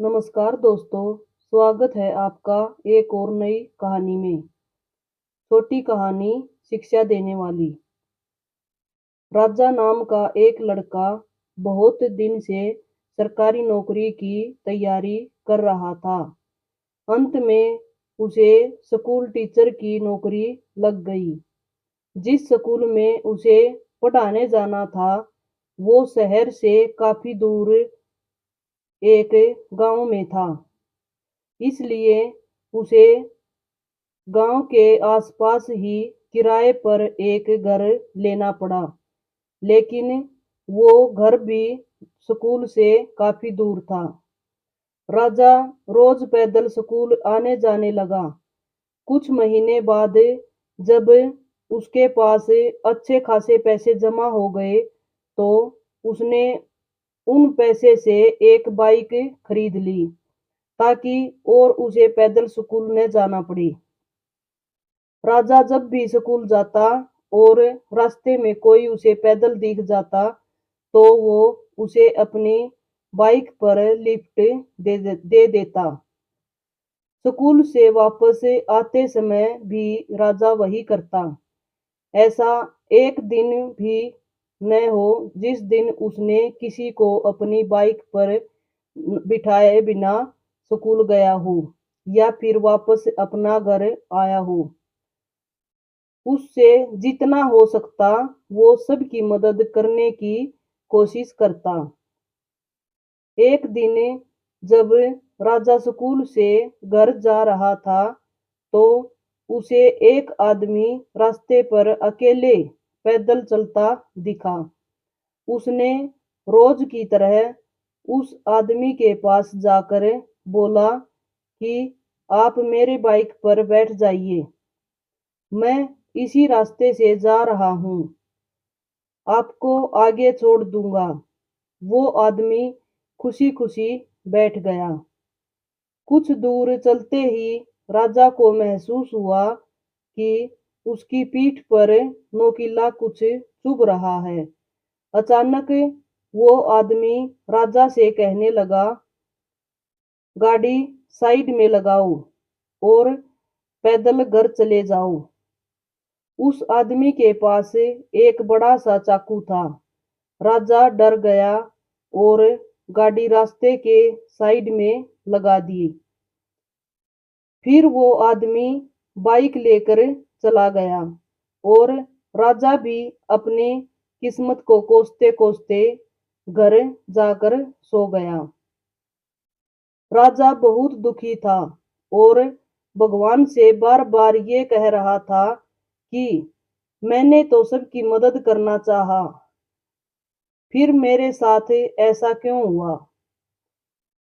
नमस्कार दोस्तों, स्वागत है आपका एक और नई कहानी में। छोटी कहानी शिक्षा देने वाली। राजा नाम का एक लड़का बहुत दिन से सरकारी नौकरी की तैयारी कर रहा था। अंत में उसे स्कूल टीचर की नौकरी लग गई। जिस स्कूल में उसे पढ़ाने जाना था, वो शहर से काफी दूर एक गांव में था। इसलिए उसे गांव के आसपास ही किराए पर एक घर लेना पड़ा। लेकिन वो घर भी स्कूल से काफी दूर था। राजा रोज पैदल स्कूल आने जाने लगा। कुछ महीने बाद जब उसके पास अच्छे खासे पैसे जमा हो गए, तो उसने उन पैसे से एक बाइक खरीद ली, ताकि और उसे पैदल स्कूल न जाना पड़े। राजा जब भी स्कूल जाता और रास्ते में कोई उसे पैदल दिख जाता, तो वो उसे अपनी बाइक पर लिफ्ट दे देता। स्कूल से वापस आते समय भी राजा वही करता। ऐसा एक दिन भी न हो जिस दिन उसने किसी को अपनी बाइक पर बिठाए बिना स्कूल गया हो या फिर वापस अपना घर आया हो। उससे जितना हो सकता वो सबकी मदद करने की कोशिश करता। एक दिन जब राजा स्कूल से घर जा रहा था, तो उसे एक आदमी रास्ते पर अकेले पैदल चलता दिखा। उसने रोज की तरह उस आदमी के पास जाकर बोला कि आप मेरे बाइक पर बैठ जाइए, मैं इसी रास्ते से जा रहा हूँ, आपको आगे छोड़ दूंगा। वो आदमी खुशी खुशी बैठ गया। कुछ दूर चलते ही राजा को महसूस हुआ कि उसकी पीठ पर नोकीला कुछ चुभ रहा है। अचानक वो आदमी राजा से कहने लगा, गाड़ी साइड में लगाओ और पैदल घर चले जाओ। उस आदमी के पास एक बड़ा सा चाकू था। राजा डर गया और गाड़ी रास्ते के साइड में लगा दी। फिर वो आदमी बाइक लेकर चला गया और राजा भी अपनी किस्मत को कोसते कोसते घर जाकर सो गया। राजा बहुत दुखी था और भगवान से बार बार ये कह रहा था कि मैंने तो सबकी मदद करना चाहा, फिर मेरे साथ ऐसा क्यों हुआ।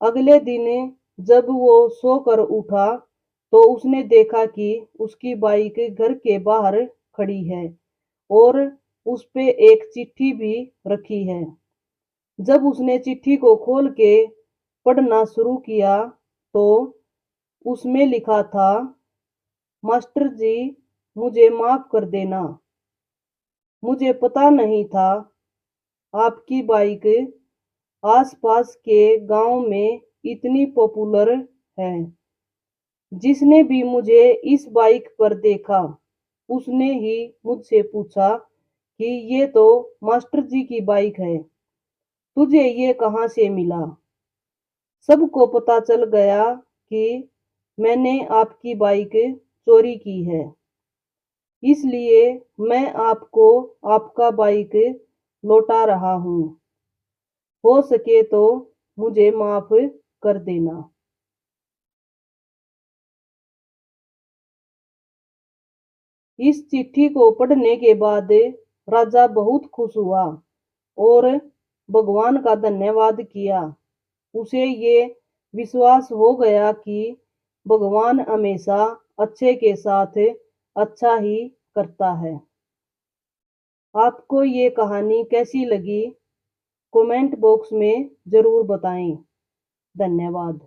अगले दिन जब वो सोकर उठा, तो उसने देखा कि उसकी बाइक घर के बाहर खड़ी है और उस पे एक चिट्ठी भी रखी है। जब उसने चिट्ठी को खोल के पढ़ना शुरू किया, तो उसमें लिखा था, मास्टर जी, मुझे माफ कर देना, मुझे पता नहीं था आपकी बाइक आसपास के गांव में इतनी पॉपुलर है। जिसने भी मुझे इस बाइक पर देखा, उसने ही मुझसे पूछा कि ये तो मास्टर जी की बाइक है, तुझे ये कहाँ से मिला। सबको पता चल गया कि मैंने आपकी बाइक चोरी की है, इसलिए मैं आपको आपका बाइक लौटा रहा हूँ। हो सके तो मुझे माफ कर देना। इस चिट्ठी को पढ़ने के बाद राजा बहुत खुश हुआ और भगवान का धन्यवाद किया। उसे ये विश्वास हो गया कि भगवान हमेशा अच्छे के साथ अच्छा ही करता है। आपको ये कहानी कैसी लगी, कमेंट बॉक्स में जरूर बताएं। धन्यवाद।